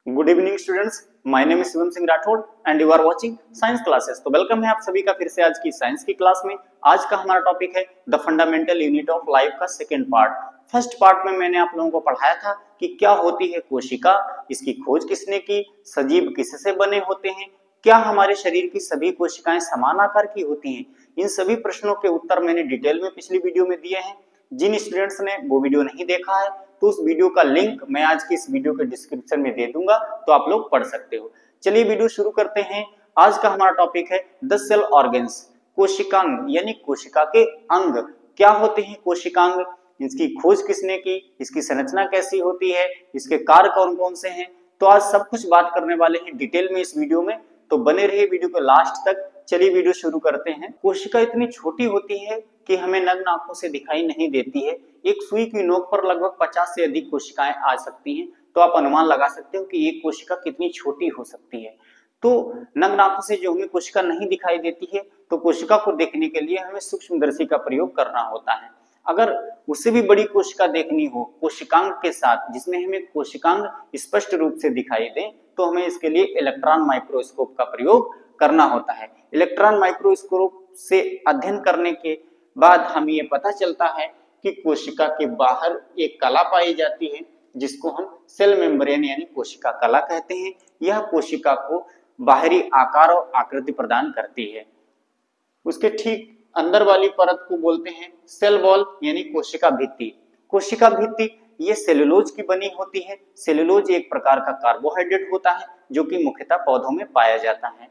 Good evening students, my name is Shivam Singh Rathore and you are watching science classes. तो welcome है आप सभी का फिर से आज की साइंस की क्लास में। आज का हमारा टॉपिक है the fundamental unit of life का सेकंड पार्ट। फर्स्ट पार्ट में मैंने आप लोगों को पढ़ाया था कि क्या होती है कोशिका, इसकी खोज किसने की, सजीव किससे बने होते हैं, क्या हमारे शरीर की सभी कोशिकाएं समान आकार की होती हैं। इन सभी प्रश्नों के उत्तर मैंने डिटेल में पिछली वीडियो में दिए हैं। जिन स्टूडेंट्स ने वो वीडियो नहीं देखा है तो उस वीडियो का लिंक मैं आज की इस वीडियो के डिस्क्रिप्शन में दे दूंगा, तो आप लोग पढ़ सकते हो। चलिए वीडियो शुरू करते हैं। आज का हमारा टॉपिक है द सेल ऑर्गन्स, कोशिकांग यानी कोशिका के अंग। क्या होते हैं कोशिकांग, इसकी खोज किसने की, इसकी संरचना कैसी होती है, इसके कार्य कौन कौन से हैं, तो आज सब कुछ बात करने वाले हैं डिटेल में इस वीडियो में। तो बने रहिए वीडियो के लास्ट तक। चलिए वीडियो शुरू करते हैं। कोशिका इतनी छोटी होती है कि हमें नग्न आंखों से दिखाई नहीं देती है। एक सुई की नोक पर लगभग 50 से अधिक कोशिकाएं आ सकती हैं, तो आप अनुमान लगा सकते हो कि एक कोशिका कितनी छोटी हो सकती है। तो नग्न आंखों से जो हमें कोशिका नहीं दिखाई देती है, तो कोशिका को देखने के लिए हमें सूक्ष्मदर्शी का प्रयोग करना होता है। अगर उससे भी बड़ी कोशिका देखनी हो कोशिकांग के साथ, जिसमें हमें कोशिकांग स्पष्ट रूप से दिखाई दे, तो हमें इसके लिए इलेक्ट्रॉन माइक्रोस्कोप का प्रयोग करना होता है। इलेक्ट्रॉन माइक्रोस्कोप से अध्ययन करने के बाद हमें ये पता चलता है कि कोशिका के बाहर एक कला पाई जाती है, जिसको हम सेल मेम्ब्रेन यानी कोशिका कला कहते हैं। यह कोशिका को बाहरी आकार और आकृति प्रदान करती है। उसके ठीक अंदर वाली परत को बोलते हैं सेल वॉल यानी कोशिका भित्ति। कोशिका भित्ति ये सेलुलोज की बनी होती है। सेलुलोज एक प्रकार का कार्बोहाइड्रेट होता है जो कि मुख्यतः पौधों में पाया जाता है।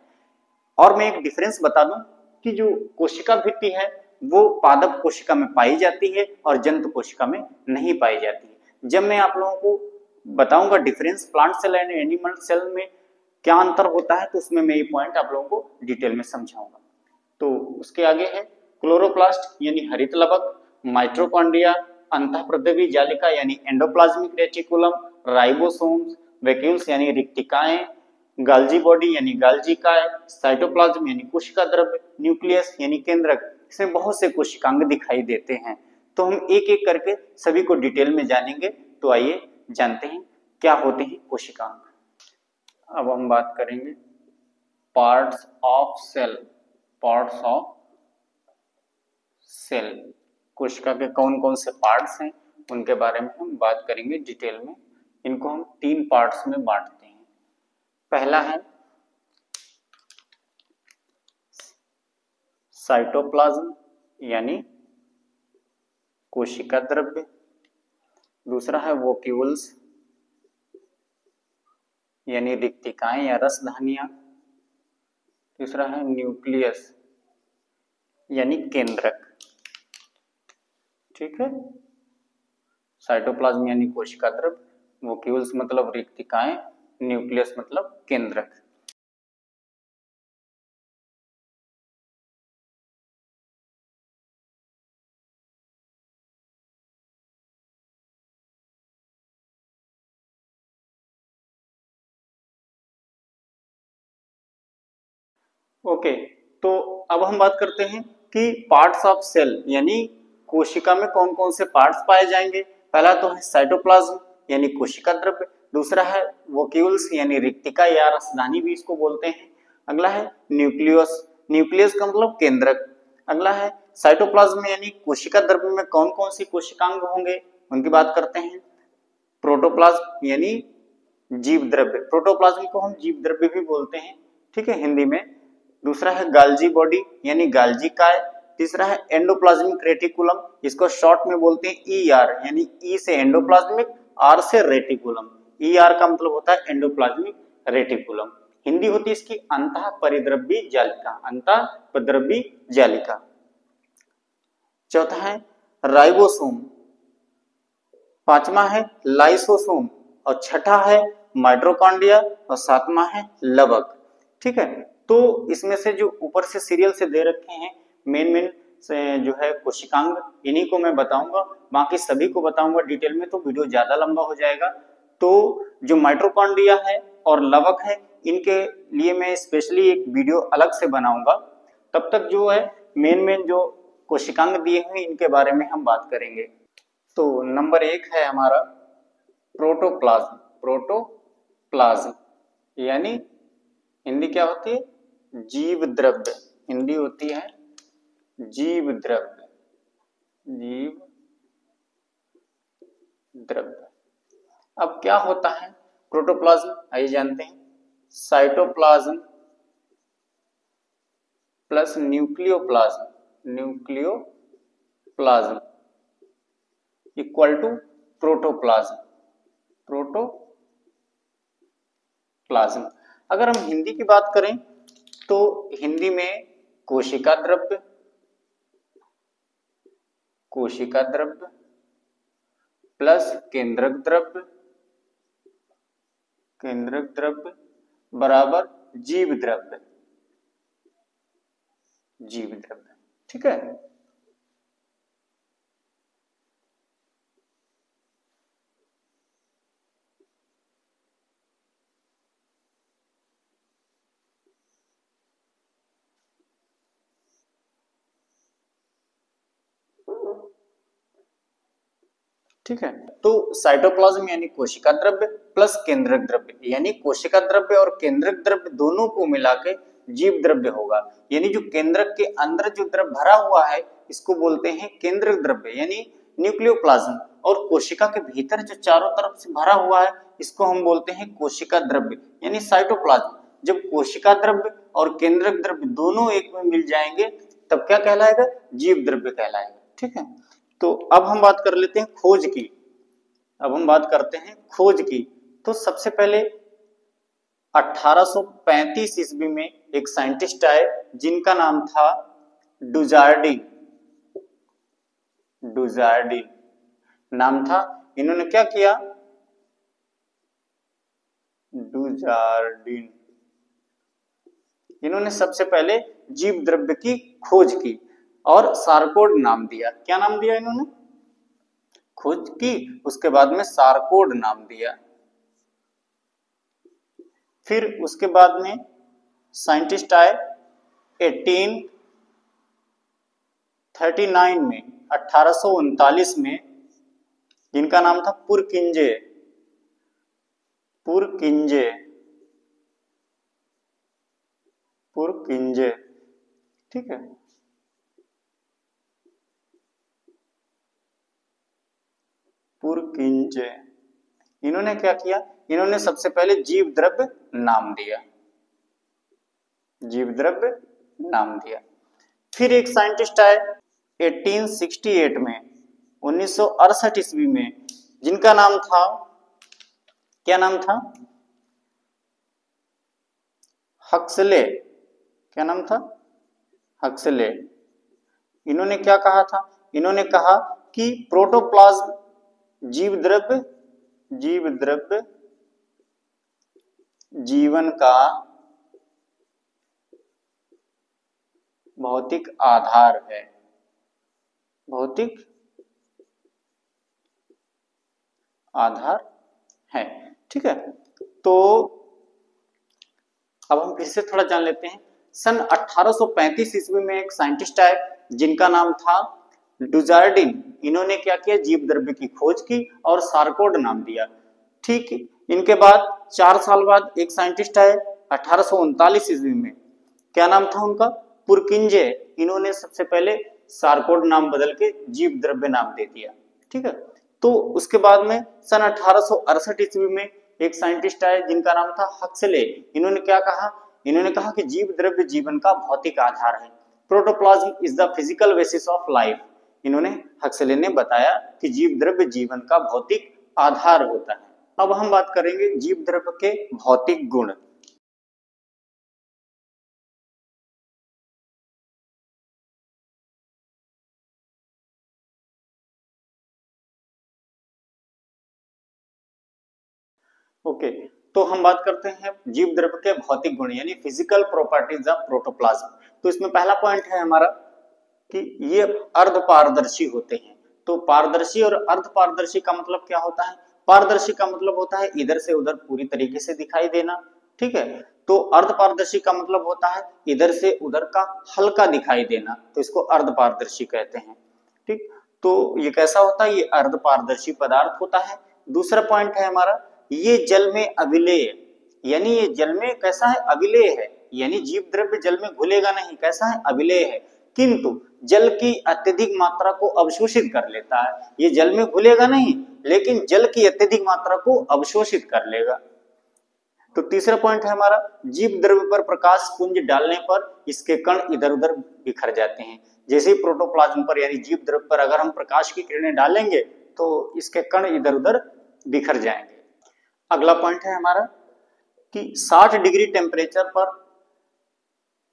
और मैं एक डिफरेंस बता दूं कि जो कोशिका भित्ति है वो पादप कोशिका में पाई जाती है और जंतु कोशिका में नहीं पाई जाती है। जब मैं आप लोगों को बताऊंगा difference plant cell and animal cell में क्या अंतर होता है, तो उसमें मैं ये पॉइंट आप लोगों को डिटेल में समझाऊंगा। तो उसके आगे है क्लोरोप्लास्ट यानी हरित लवक, माइटोकॉन्ड्रिया, अंतःप्रद्रवी जालिका यानी एंडोप्लाज्मिक रेटिकुलम, राइबोसोम्स, वैक्यूल्स यानी रिक्तिकाएं, गाल्जी बॉडी यानी गाल्जिकाएं, साइटोप्लाज्म यानी कोशिका द्रव्य, न्यूक्लियस यानी केंद्रक। इसमें बहुत से कोशिकांग दिखाई देते हैं। तो हम एक एक करके सभी को डिटेल में जानेंगे। तो आइए जानते हैं क्या होते हैं कोशिकांग। अब हम बात करेंगे parts of cell. Parts of cell, कोशिका के कौन कौन से पार्ट्स हैं उनके बारे में हम बात करेंगे डिटेल में। इनको हम 3 पार्ट्स में बांटते हैं। पहला है साइटोप्लाज्म यानी कोशिका द्रव्य, दूसरा है वोक्यूल्स यानी रिक्तिकाएं या रसधानियां, तीसरा है न्यूक्लियस यानी केंद्रक। ठीक है, साइटोप्लाज्म यानी कोशिका द्रव्य, वोक्यूल्स मतलब रिक्तिकाएं, न्यूक्लियस मतलब केंद्रक। ओके, तो अब हम बात करते हैं कि पार्ट्स ऑफ सेल यानी कोशिका में कौन कौन से पार्ट्स पाए जाएंगे। पहला तो है साइटोप्लाज्म यानी कोशिका द्रव्य, दूसरा है वोक्यूल्स यानी रिक्तिका या रसदानी भी इसको बोलते हैं, अगला है न्यूक्लियस, न्यूक्लियस का मतलब केंद्रक, अगला है साइटोप्लाज्म यानी कोशिका द्रव्य में कौन कौन सी कोशिकांग होंगे उनकी बात करते हैं। प्रोटोप्लाज्म यानी जीव द्रव्य, प्रोटोप्लाज्म को हम जीव द्रव्य भी बोलते हैं, ठीक है हिंदी में। दूसरा है गाल्जी बॉडी यानी गाल्जी काय, तीसरा है एंडोप्लाज्मिक रेटिकुलम, इसको शॉर्ट में बोलते हैं ईआर यानी ई से एंडोप्लाज्मिक, आर से रेटिकुलम। ईआर का मतलब होता है एंडोप्लाज्मिक रेटिकुलम। हिंदी होती है इसकी अंतःपरिद्रव्यी जालिका, अंतःपरिद्रव्यी जालिका। चौथा है राइबोसोम, पांचवा है लाइसोसोम, और छठा है माइटोकॉन्ड्रिया, और सातवां है लवक। ठीक है, तो इसमें से जो ऊपर से सीरियल से दे रखे हैं मेन से जो है कोशिकांग, इन्हीं को मैं बताऊंगा, बाकी सभी को बताऊंगा डिटेल में तो वीडियो ज्यादा लंबा हो जाएगा। तो जो माइटोकॉन्ड्रिया है और लवक है इनके लिए मैं स्पेशली एक वीडियो अलग से बनाऊंगा। तब तक जो है मेन जो कोशिकांग दिए हैं इनके बारे में हम बात करेंगे। तो नंबर 1 है हमारा प्रोटोप्लाज्म। प्लाज्म, यानी हिंदी क्या होती है, जीव द्रव्य, हिंदी होती है जीव द्रव्य, जीव द्रव्य। अब क्या होता है प्रोटोप्लाज्म, आइए जानते हैं। Cytoplasm plus nucleoplasm, nucleoplasm equal to protoplasm, protoplasm. अगर हम हिंदी की बात करें तो हिंदी में कोशिका द्रव्य, कोशिका द्रव्य प्लस केंद्रक द्रव्य, केंद्रक द्रव्य बराबर जीव द्रव्य, जीव द्रव्य। ठीक है, ठीक है। तो साइटोप्लाज्म यानी कोशिका द्रव्य प्लस केंद्रक द्रव्य, यानी कोशिका द्रव्य और केंद्रक द्रव्य दोनों को मिला के जीव द्रव्य होगा। यानी जो केंद्रक के अंदर जो द्रव्य भरा हुआ है इसको बोलते हैं केंद्रक द्रव्य, यानी न्यूक्लियोप्लाज्म, और कोशिका के भीतर जो चारों तरफ से भरा हुआ है इसको हम बोलते हैं कोशिका द्रव्य, यानी साइटोप्लाज्म। जब कोशिका द्रव्य और केंद्रक द्रव्य दोनों एक में मिल जाएंगे तब क्या कहलाएगा, जीव द्रव्य कहलाएगा। ठीक है, तो अब हम बात कर लेते हैं खोज की, अब हम बात करते हैं खोज की। तो सबसे पहले 1835 ईस्वी में एक साइंटिस्ट आए जिनका नाम था डुजार्डिन, डुजार्डिन नाम था। इन्होंने क्या किया, डुजार्डिन, इन्होंने सबसे पहले जीव द्रव्य की खोज की और सारकोड नाम दिया। क्या नाम दिया इन्होंने, खोज की, उसके बाद में सारकोड नाम दिया। फिर उसके बाद में साइंटिस्ट आए 1839 में, 1839 में, जिनका नाम था पुरकिंजे, पुरकिंजे, पुरकिंजे। ठीक है, पुरकिंजे। इन्होंने क्या किया, इन्होंने सबसे पहले जीव द्रव्य नाम दिया, जीव द्रव्य नाम दिया। फिर एक साइंटिस्ट आए 1868 में, 1968 ईस्वी में, जिनका नाम था, क्या नाम था, हक्सले। क्या नाम था, हक्सले। इन्होंने क्या कहा था, इन्होंने कहा कि प्रोटोप्लाज्म जीव द्रव्य, जीव द्रव्य जीवन का भौतिक आधार है, भौतिक आधार है। ठीक है, तो अब हम फिर से थोड़ा जान लेते हैं। सन 1835 ईस्वी में एक साइंटिस्ट आए जिनका नाम था डुजार्डिन। इन्होंने क्या किया, जीव द्रव्य की खोज की और सारकोड नाम दिया। ठीक, इनके बाद 4 साल बाद एक साइंटिस्ट आए 1839 ईस्वी में, क्या नाम था उनका, पुरकिंजे। इन्होंने सबसे पहले सारकोड नाम बदल के जीव द्रव्य नाम दे दिया। ठीक है, तो उसके बाद में सन 1868 ईस्वी में एक साइंटिस्ट आए जिनका नाम था हक्सले। इन्होंने क्या कहा, इन्होंने कहा कि जीव द्रव्य जीवन का भौतिक आधार है, protoplasm is the physical basis of life. इन्होंने, हक्सले ने बताया कि जीव द्रव्य जीवन का भौतिक आधार होता है। अब हम बात करेंगे जीव द्रव्य के भौतिक गुण। ओके, तो हम बात करते हैं जीव द्रव्य के भौतिक गुण यानी फिजिकल प्रॉपर्टीज ऑफ प्रोटोप्लाज्म। तो इसमें पहला पॉइंट है हमारा कि ये अर्धपारदर्शी होते हैं। तो पारदर्शी और अर्धपारदर्शी का मतलब क्या होता है, पारदर्शी का मतलब होता है इधर से उधर पूरी तरीके से दिखाई देना। ठीक है, तो अर्धपारदर्शी का मतलब होता है इधर से उधर का हल्का दिखाई देना, तो इसको अर्धपारदर्शी कहते हैं। ठीक, तो ये कैसा होता है, ये अर्धपारदर्शी पदार्थ होता है। दूसरा पॉइंट है हमारा, ये जल में अविलेय, यानी ये जल में कैसा है, अविलेय है, यानी जीव द्रव्य जल में घुलेगा नहीं, कैसा है, अविलेय है, किंतु जल की अत्यधिक मात्रा को अवशोषित कर लेता है। ये जल में घुलेगा नहीं, लेकिन जल की अत्यधिक मात्रा को अवशोषित कर लेगा। तो तीसरा पॉइंट है हमारा, जीव द्रव्य पर प्रकाश पुंज डालने पर इसके कण इधर उधर बिखर जाते हैं। जैसे प्रोटोप्लाज्म पर यानी जीव द्रव्य पर अगर हम प्रकाश की किरणें डालेंगे तो इसके कण इधर उधर बिखर जाएंगे। अगला पॉइंट है हमारा कि 60 डिग्री टेम्परेचर पर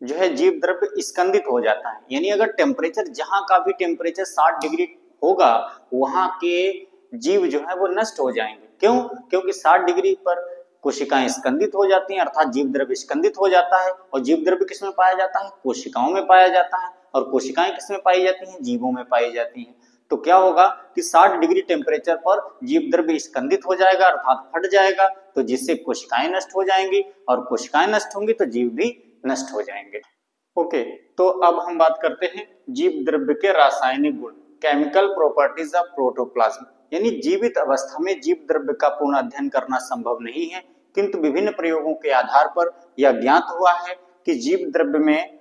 जो है जीव द्रव्य स्कंदित हो जाता है, यानी अगर टेम्परेचर जहां का भी टेम्परेचर 60 डिग्री होगा वहां के जीव जो है वो नष्ट हो जाएंगे। क्यों? क्योंकि 60 डिग्री पर कोशिकाएं स्कंदित हो जाती हैं, अर्थात जीव द्रव्य स्कंदित हो जाता है। और जीव द्रव्य किसमें पाया जाता है? कोशिकाओं में पाया जाता है। और कोशिकाएं किसमें पाई जाती हैं? जीवों में पाई जाती हैं। तो क्या होगा कि 60 डिग्री टेम्परेचर पर जीव द्रव्य स्कंदित हो जाएगा, अर्थात फट जाएगा, तो जिससे कोशिकाएं नष्ट हो जाएंगी, और कोशिकाएं नष्ट होंगी तो जीव भी नष्ट हो जाएंगे। ओके, तो अब हम बात करते हैं जीव द्रव्य के रासायनिक गुण, केमिकल प्रॉपर्टीज ऑफ प्रोटोप्लाज्म। यानी जीवित अवस्था में जीव द्रव्य का पूर्ण अध्ययन करना संभव नहीं है, किंतु विभिन्न प्रयोगों के आधार पर यह ज्ञात हुआ है कि जीव द्रव्य में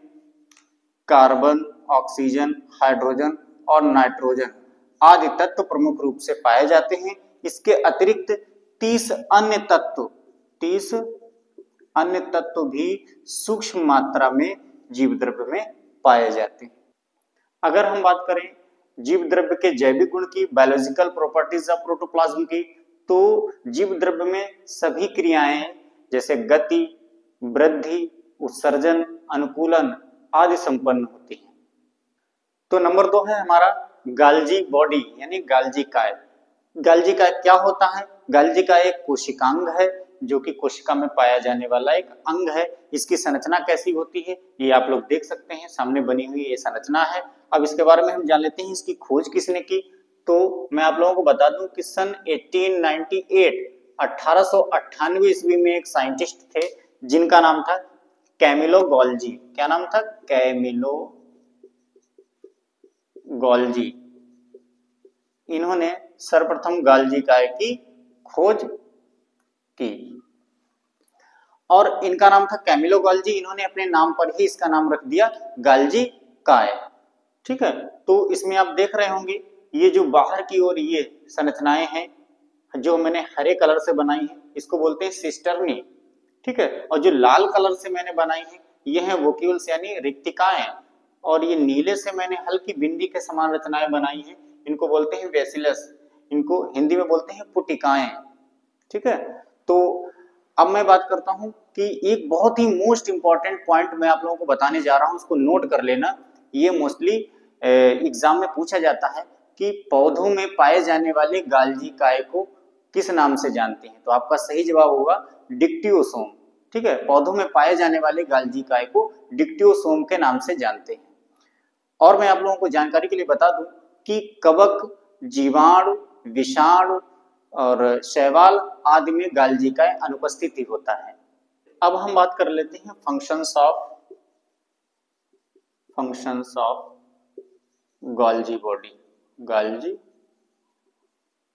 कार्बन, ऑक्सीजन, हाइड्रोजन और नाइट्रोजन आदि तत्व प्रमुख रूप से पाए जाते हैं। इसके अतिरिक्त 30 अन्य तत्व भी सूक्ष्म मात्रा में जीव द्रव्य में पाए जाते हैं। अगर हम बात करें जीव द्रव्य के जैविक गुण की, बायोलॉजिकल प्रॉपर्टीज ऑफ प्रोटोप्लाज्म की, तो जीव द्रव्य में सभी क्रियाएं जैसे गति, वृद्धि, उत्सर्जन, अनुकूलन आदि संपन्न होती हैं। तो नंबर 2 है हमारा गाल्जी बॉडी यानी गाल्जी काय। गाल्जी काय क्या होता है? गाल्जी काय एक कोशिकांग है जो कि कोशिका में पाया जाने वाला एक अंग है। इसकी संरचना कैसी होती है ये आप लोग देख सकते हैं, सामने बनी हुई ये संरचना है। अब इसके बारे में हम जान लेते हैं इसकी खोज किसने की। तो मैं आप लोगों को बता दूं कि सन 1898 ईस्वी में एक साइंटिस्ट थे जिनका नाम था कैमिलो गॉल्जी। क्या नाम था? Camillo Golgi. इन्होंने सर्वप्रथम गाल्जी काय की खोज की और इनका नाम था कैमिलो गॉल्जी। इन्होंने अपने नाम पर ही इसका नाम रख दिया गाल्जी काय। ठीक है, तो इसमें आप देख रहे होंगे ये जो बाहर की ओर ये संरचनाएं हैं जो मैंने हरे कलर से बनाई है इसको बोलते हैं सिस्टर्नी। ठीक है, और जो लाल कलर से मैंने बनाई है ये है वोक्यूल्स यानी रिक्तिकाएं, और ये नीले से मैंने हल्की बिंदी के समान रचनाएं बनाई हैं इनको बोलते हैं वेसिलस, इनको हिंदी में बोलते हैं पुटिकाएं। ठीक है, तो अब मैं बात करता हूं कि एक बहुत ही मोस्ट इंपॉर्टेंट पॉइंट मैं आप लोगों को बताने जा रहा हूं, उसको नोट कर लेना। ये मोस्टली एग्जाम में पूछा जाता है कि पौधों में पाए जाने वाले गाल्जी काय को किस नाम से जानते हैं? तो आपका सही जवाब होगा डिक्टियोसोम। ठीक है, पौधों में पाए जाने वाले गाल्जी काय को डिक्टियोसोम के नाम से जानते हैं। और मैं आप लोगों को जानकारी के लिए बता दूं कि कवक, जीवाणु, विषाणु और शैवाल आदि में गाल्जी काय अनुपस्थिति होता है। अब हम बात कर लेते हैं फंक्शंस ऑफ गाल्जी बॉडी। गाल्जी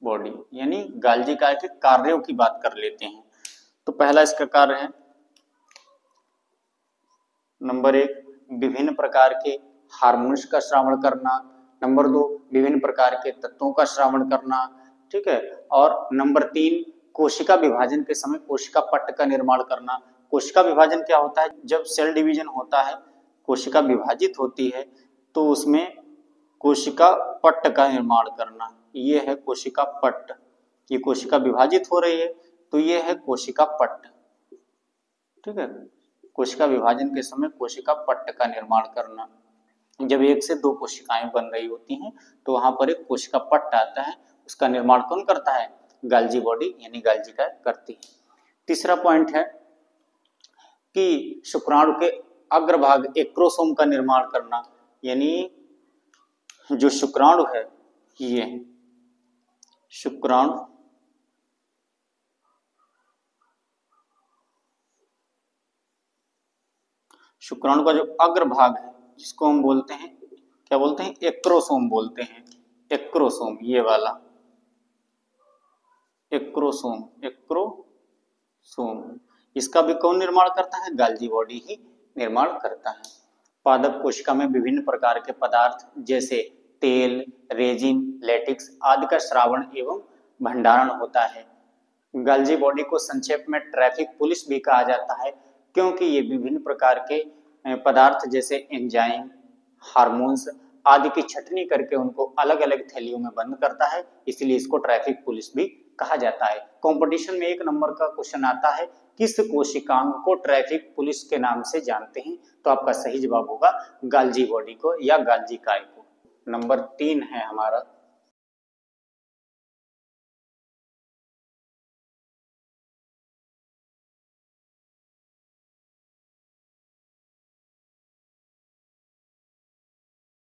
बॉडी यानी गाल्जी काय के कार्यों की बात कर लेते हैं। तो पहला इसका कार्य है नंबर 1 विभिन्न प्रकार के हार्मोन्स का श्रावण करना, नंबर 2 विभिन्न प्रकार के तत्वों का श्रावण करना। ठीक है, और नंबर 3 कोशिका विभाजन के समय कोशिका पट्ट का निर्माण करना। कोशिका विभाजन क्या होता है? जब सेल डिवीजन होता है, कोशिका विभाजित होती है तो उसमें कोशिका पट्ट का निर्माण करना, ये है कोशिका पट्ट। ये कोशिका विभाजित हो रही है तो ये है कोशिका पट्ट। ठीक है, कोशिका विभाजन के समय कोशिका पट्ट का निर्माण करना। जब 1 से 2 कोशिकाएं बन रही होती हैं तो वहां पर एक कोशिका पट्ट आता है, उसका निर्माण कौन करता है? गाल्जी बॉडी यानी गाल्जी काय करती है। तीसरा पॉइंट है कि शुक्राणु के अग्रभाग एक्रोसोम का निर्माण करना, यानी जो शुक्राणु है ये शुक्राणु का जो अग्रभाग है जिसको हम बोलते हैं, क्या बोलते हैं? एक्रोसोम बोलते हैं। एक्रोसोम ये वाला एक्रोसोम इसका भी कौन निर्माण करता है? गाल्जी बॉडी ही निर्माण करता है। पादप कोशिका में विभिन्न प्रकार के पदार्थ जैसे तेल, रेजिन, लेटिक्स आदि का श्रावण एवं भंडारण होता है। गाल्जी बॉडी को संक्षेप में ट्रैफिक पुलिस भी कहा जाता है, क्योंकि ये विभिन्न प्रकार के पदार्थ जैसे एंजाइम, हार्मोन्स आदि की छटनी करके उनको अलग अलग थैलियों में बंद करता है, इसलिए इसको ट्रैफिक पुलिस भी कहा जाता है। कंपटीशन में 1 नंबर का क्वेश्चन आता है, किस कोशिकांग को ट्रैफिक पुलिस के नाम से जानते हैं? तो आपका सही जवाब होगा गाल्जी बॉडी को या गाल्जी काय को। नंबर 3 है हमारा।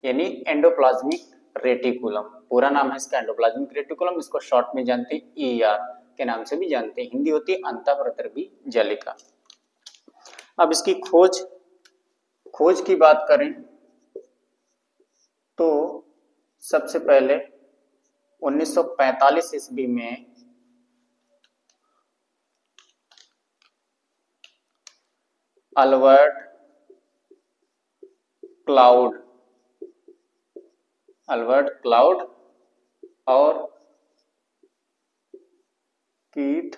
यानी एंडोप्लाज्मिक रेटिकुलम, पूरा नाम है इसका एंडोप्लाज्मिक रेटिकुलम, इसको शॉर्ट में जानते हैं ईआर के नाम से भी जानते हैं। हिंदी होती है अंतःप्रद्रवी जालिका। अब इसकी खोज की बात करें तो सबसे पहले 1945 ईस्वी में अल्बर्ट क्लाउड और कीथ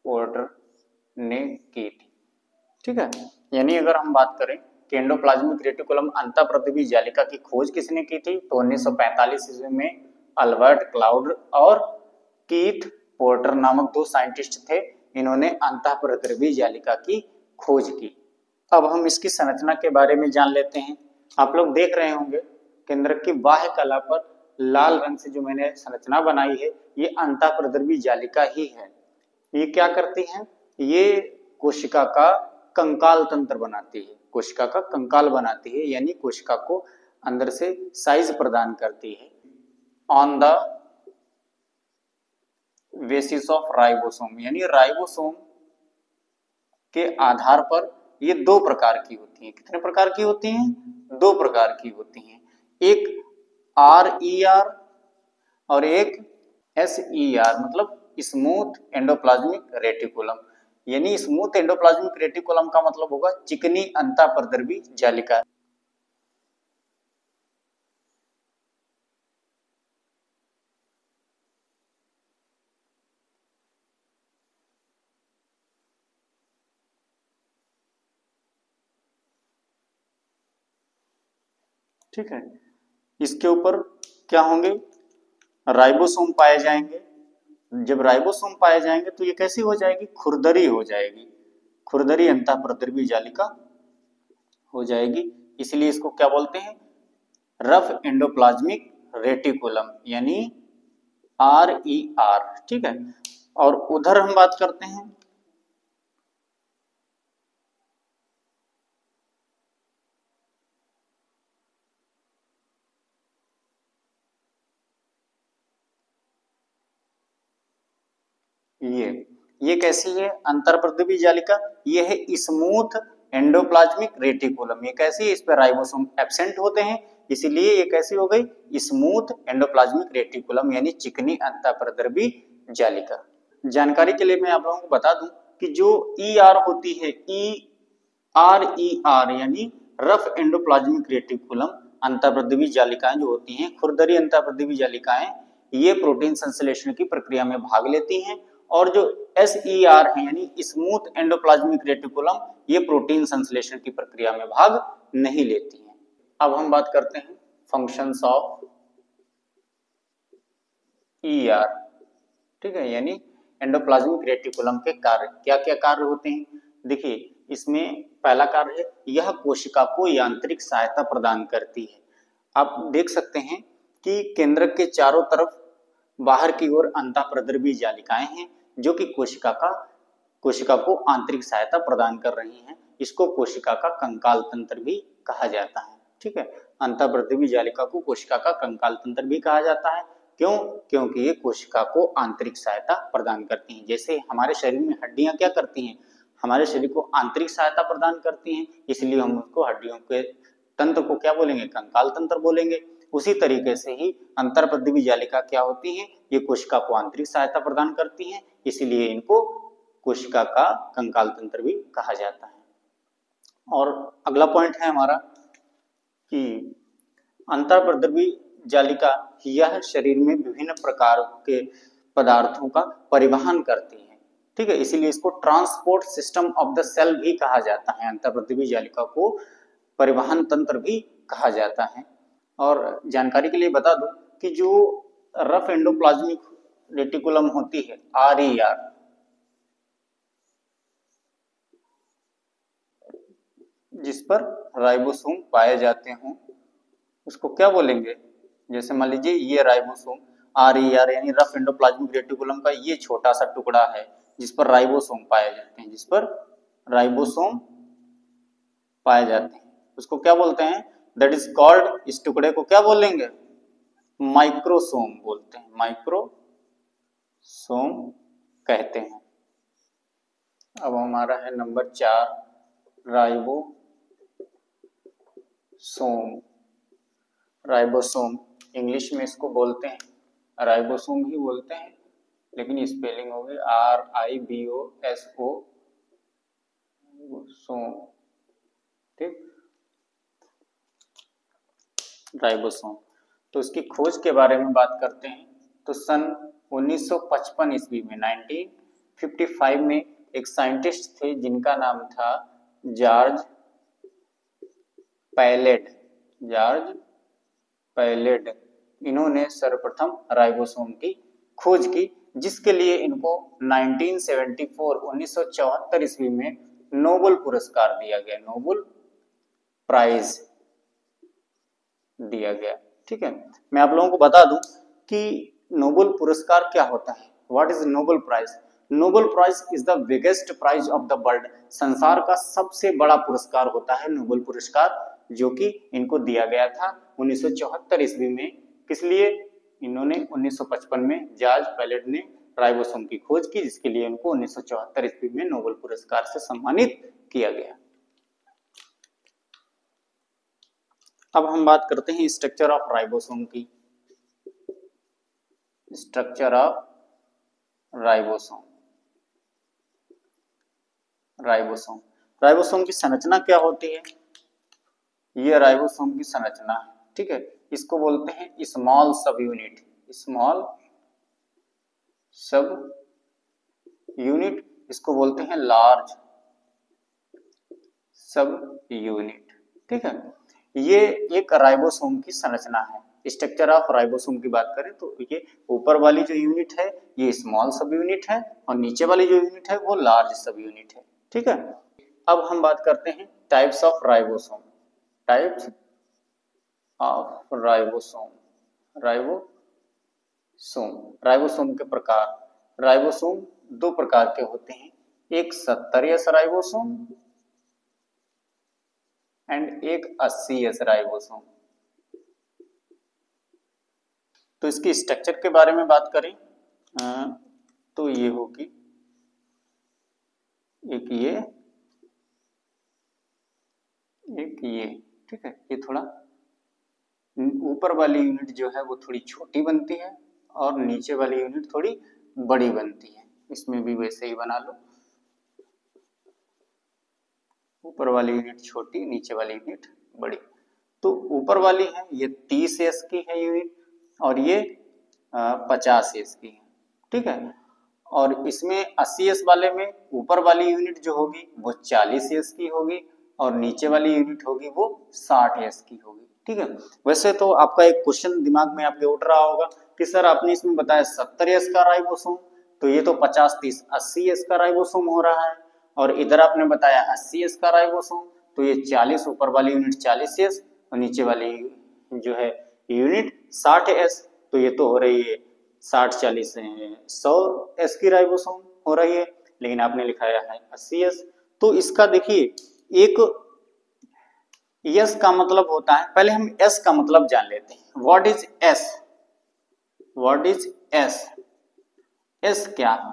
पोर्टर ने की थी। ठीक है, यानी अगर हम बात करें कि एंडोप्लाज्मिक रेटिकुलम अंतःप्रद्रवी जालिका की खोज किसने की थी, तो 1945 ईस्वी में अल्बर्ट क्लाउड और कीथ पोर्टर नामक 2 साइंटिस्ट थे। इन्होंने अंतःप्रद्रवी जालिका की खोज की। अब हम इसकी संरचना के बारे में जान लेते हैं। आप लोग देख रहे होंगे केंद्र की बाह्य कला पर लाल रंग से जो मैंने संरचना बनाई है, ये अंतःप्रद्रवी जालिका ही है। ये क्या करती है? ये कोशिका का कंकाल तंत्र बनाती है, कोशिका का कंकाल बनाती है, यानी कोशिका को अंदर से साइज प्रदान करती है। On the basis of ribosome, यानी राइबोसोम के आधार पर ये 2 प्रकार की होती हैं। कितने प्रकार की होती हैं? 2 प्रकार की होती हैं। एक RER और एक SER, मतलब स्मूथ एंडोप्लाज्मिक रेटिकुलम। यानी स्मूथ एंडोप्लाज्मिक रेटिकुलम का मतलब होगा चिकनी अंतःप्रद्रवी जालिका। ठीक है, इसके ऊपर क्या होंगे? राइबोसोम पाए जाएंगे। जब राइबोसोम पाए जाएंगे तो ये कैसी हो जाएगी? खुरदरी हो जाएगी, खुरदरी अंतःप्रद्रवी जालिका हो जाएगी। इसलिए इसको क्या बोलते हैं? रफ एंडोप्लाज्मिक रेटिकुलम, यानी RER। ठीक है, और उधर हम बात करते हैं ये कैसी है अंतःप्रद्रवी जालिका? ये है स्मूथ एंडोप्लाज्मिक रेटिकुलम। ये कैसी है? इस पर राइबोसोम एब्सेंट होते हैं, इसीलिए ये कैसी हो गई? स्मूथ एंडोप्लाज्मिक रेटिकुलम, यानी चिकनी अंतःप्रद्रवी जालिका। जानकारी के लिए मैं आप लोगों को बता दूं कि जो ER होती है, RER यानी रफ एंडोप्लाज्मिक रेटिकुलम अंतःप्रद्रवी जालिकाएं जो होती हैं, खुरदरी अंतःप्रद्रवी जालिकाएं, ये प्रोटीन संश्लेषण की प्रक्रिया में भाग लेती हैं। और जो SER है यानी स्मूथ एंडोप्लाज्मिक रेटिकुलम, ये प्रोटीन संश्लेषण की प्रक्रिया में भाग नहीं लेती हैं। अब हम बात करते हैं फंक्शंस ऑफ ER। ठीक है, यानी एंडोप्लाज्मिक रेटिकुलम के कार्य, क्या क्या कार्य होते हैं? देखिए, इसमें पहला कार्य है, यह कोशिका को यांत्रिक सहायता प्रदान करती है। आप देख सकते हैं कि केंद्रक के चारों तरफ बाहर की ओर अंतःप्रद्रवी जालिकाएं हैं, जो कि कोशिका को आंतरिक सहायता प्रदान कर रही हैं। इसको कोशिका का कंकाल तंत्र भी कहा जाता है। ठीक है, अंतःप्रद्रवी जालिका को कोशिका का कंकाल तंत्र भी कहा जाता है। क्यों? क्योंकि ये कोशिका को आंतरिक सहायता प्रदान करती हैं। जैसे हमारे शरीर में हड्डियां क्या करती हैं? हमारे शरीर को आंतरिक सहायता प्रदान करती हैं, इसलिए हम उसको हड्डियों के तंत्र को क्या बोलेंगे? कंकाल तंत्र बोलेंगे। उसी तरीके से ही अंतर्प्रद्रवी जालिका क्या होती है, ये कोशिका को आंतरिक सहायता प्रदान करती हैं, इसीलिए इनको कोशिका का कंकाल तंत्र भी कहा जाता है। और अगला पॉइंट है हमारा कि अंतर्प्रद्रवी जालिका यह शरीर में विभिन्न प्रकार के पदार्थों का परिवहन करती है, ठीक है, इसीलिए इसको transport system of the cell भी कहा जाता है। अंतर्प्रद्रवी जालिका को परिवहन तंत्र भी कहा जाता है। और जानकारी के लिए बता दूं कि जो रफ एंडोप्लाज्मिक रेटिकुलम होती है RER, जिस पर राइबोसोम पाए जाते हों, उसको क्या बोलेंगे? जैसे मान लीजिए ये राइबोसोम RER यानी रफ एंडोप्लाज्मिक रेटिकुलम का ये छोटा सा टुकड़ा है जिस पर राइबोसोम पाए जाते हैं, जिस पर राइबोसोम पाए जाते हैं, उसको क्या बोलते हैं? दैट इज कॉल्ड, इस टुकड़े को क्या बोलेंगे? माइक्रोसोम बोलते हैं, माइक्रोसोम कहते हैं। अब हमारा है नंबर 4 राइबोसोम। राइबोसोम इंग्लिश में इसको बोलते हैं, राइबोसोम ही बोलते हैं, लेकिन स्पेलिंग हो गई RIBOSO, सोम, ठीक, राइबोसोम। तो इसकी खोज के बारे में बात करते हैं तो सन 1955 ईस्वी में 1955 में एक साइंटिस्ट थे जिनका नाम था जॉर्ज पैलेड। इन्होंने सर्वप्रथम राइबोसोम की खोज की, जिसके लिए इनको 1974 ईस्वी में नोबेल पुरस्कार दिया गया, नोबेल प्राइज दिया गया, ठीक है। मैं आप लोगों को बता दूं कि नोबेल पुरस्कार क्या होता है। What is Nobel prize? Nobel prize is the biggest prize of the world. संसार का सबसे बड़ा पुरस्कार होता है नोबेल पुरस्कार, जो कि इनको दिया गया था 1974 ईस्वी में। किस लिए? इन्होंने 1955 में जॉर्ज पैलेट ने राइबोसोम की खोज की, जिसके लिए इनको 1974 ईस्वी में नोबेल पुरस्कार से सम्मानित किया गया। अब हम बात करते हैं स्ट्रक्चर ऑफ राइबोसोम की। Structure of ribosome. राइबोसोम की संरचना क्या होती है? ये राइबोसोम की संरचना है, ठीक है। इसको बोलते हैं स्मॉल सब यूनिट, स्मॉल सब यूनिट। इसको बोलते हैं लार्ज सब यूनिट, ठीक है। ये एक राइबोसोम की संरचना है। स्ट्रक्चर ऑफ राइबोसोम की बात करें तो ये ऊपर वाली जो यूनिट है ये स्मॉल सब यूनिट है, और नीचे वाली जो यूनिट है वो लार्ज सब यूनिट है, ठीक है। अब हम बात करते हैं types of ribosome. Types of ribosome. Ribosome के प्रकार। राइबोसोम दो प्रकार के होते हैं, एक 70S राइबोसोम एंड एक 80S राइबोसोम। तो इसकी स्ट्रक्चर के बारे में बात करें तो ये होगी एक ये, ठीक है। ये थोड़ा ऊपर वाली यूनिट जो है वो थोड़ी छोटी बनती है और नीचे वाली यूनिट थोड़ी बड़ी बनती है। इसमें भी वैसे ही बना लो, ऊपर वाली यूनिट छोटी, नीचे वाली यूनिट बड़ी। तो ऊपर वाली है ये 30S की है यूनिट, और ये 50S की है, ठीक है। और इसमें 80S वाले में ऊपर वाली यूनिट जो होगी वो 40S की होगी, और नीचे वाली यूनिट होगी वो 60S की होगी, ठीक है। वैसे तो आपका एक क्वेश्चन दिमाग में आपके उठ रहा होगा कि सर आपने इसमें बताया 70S का राइबोसोम, तो ये तो 50-30 80S का राइबोसोम हो रहा है, और इधर आपने बताया 80S का राइबोसोम, तो ये 40 ऊपर वाली यूनिट 40S और नीचे वाली जो है यूनिट 60S, तो ये तो हो रही है 60-40 100S की राइबोसोम हो रही है, लेकिन आपने लिखाया है 80S। तो इसका देखिए एक S का मतलब होता है, पहले हम S का मतलब जान लेते हैं। What is S? What is S? S क्या है?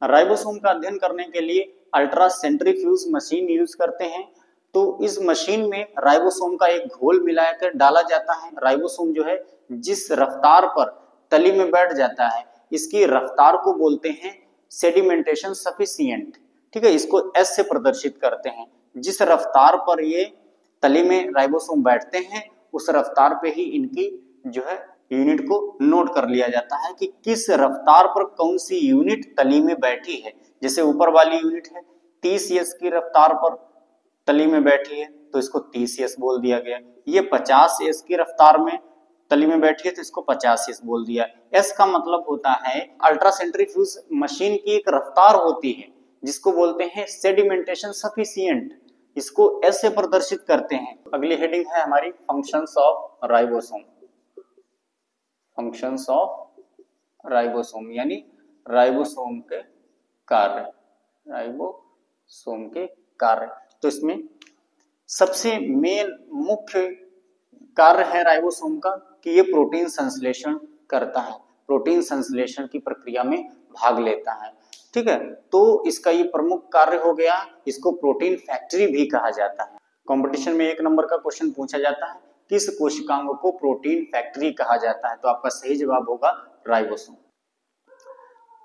राइबोसोम का अध्ययन करने के लिए अल्ट्रा सेंट्रीफ्यूज मशीन यूज करते हैं, तो इस मशीन में राइबोसोम का एक घोल मिलाकर डाला जाता है। राइबोसोम जो है जिस रफ्तार पर तली में बैठ जाता है, इसकी रफ्तार को बोलते हैं सेडिमेंटेशन सफिशिएंट। ठीक है, इसको एस से प्रदर्शित करते हैं। जिस रफ्तार पर ये तली में राइबोसोम बैठते हैं, उस रफ्तार पे ही इनकी जो है यूनिट को नोट कर लिया जाता है कि किस रफ्तार पर कौन सी यूनिट तली में बैठी है। जैसे ऊपर वाली यूनिट है 30 s की रफ्तार पर तली में बैठी है, तो इसको 30 s बोल दिया गया। ये 50 s की रफ्तार में तली में बैठी है, तो इसको 50 s बोल दिया। एस का मतलब होता है अल्ट्रा सेंट्रीफ्यूज मशीन की एक रफ्तार होती है जिसको बोलते हैं सेडिमेंटेशन सफिशिएंट, इसको एस से प्रदर्शित करते हैं। अगली हेडिंग है हमारी functions of ribosome. Functions of ribosome यानी राइबोसोम के कार्य, राइबोसोम के कार्य। तो इसमें सबसे मेन मुख्य कार्य है राइबोसोम का कि ये प्रोटीन संश्लेषण करता है, प्रोटीन संश्लेषण की प्रक्रिया में भाग लेता है। ठीक है, तो इसका ये प्रमुख कार्य हो गया। इसको प्रोटीन फैक्ट्री भी कहा जाता है। कंपटीशन में 1 नंबर का क्वेश्चन पूछा जाता है, किस कोशिकांग को प्रोटीन फैक्ट्री कहा जाता है, तो आपका सही जवाब होगा राइबोसोम।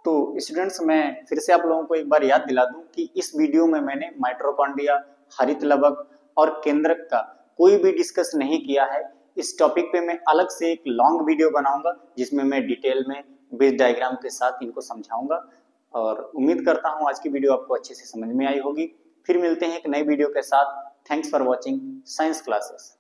तो स्टूडेंट्स, मैं फिर से आप लोगों को एक बार याद दिला दूं कि इस वीडियो में मैंने माइटोकॉन्ड्रिया, हरित लवक और केंद्रक का कोई भी डिस्कस नहीं किया है। इस टॉपिक पे मैं अलग से एक लॉन्ग वीडियो बनाऊंगा जिसमें मैं डिटेल में बेस डायग्राम के साथ इनको समझाऊंगा, और उम्मीद करता हूं आज की वीडियो आपको अच्छे से समझ में आई होगी। फिर मिलते हैं एक नई वीडियो के साथ। Thanks for watching science classes.